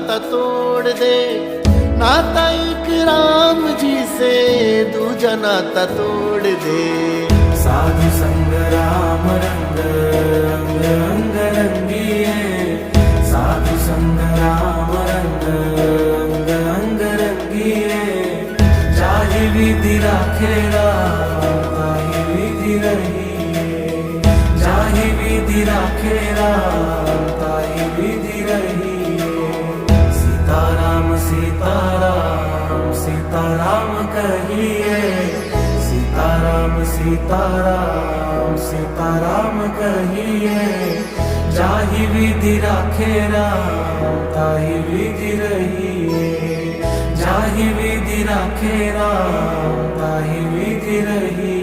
नाता तोड़ दे। नाता एक राम जी से दूजा नाता तोड़ दे। साधु संग राम रंग रंग रंग रंगिए, साधु संग राम रंग रंग रंग रंगिए। जाहि विधि राखे राम ताहि विधि रहिए, जाहि विधि राखे राम ताहि विधि रहिए। सीताराम सीताराम सीताराम कहिए, सीताराम सीताराम सीताराम कहिए। जाहि विधि राखे राम ताहि विधि रहिए, जाहि विधि राखे राम ताहि विधि रहिए।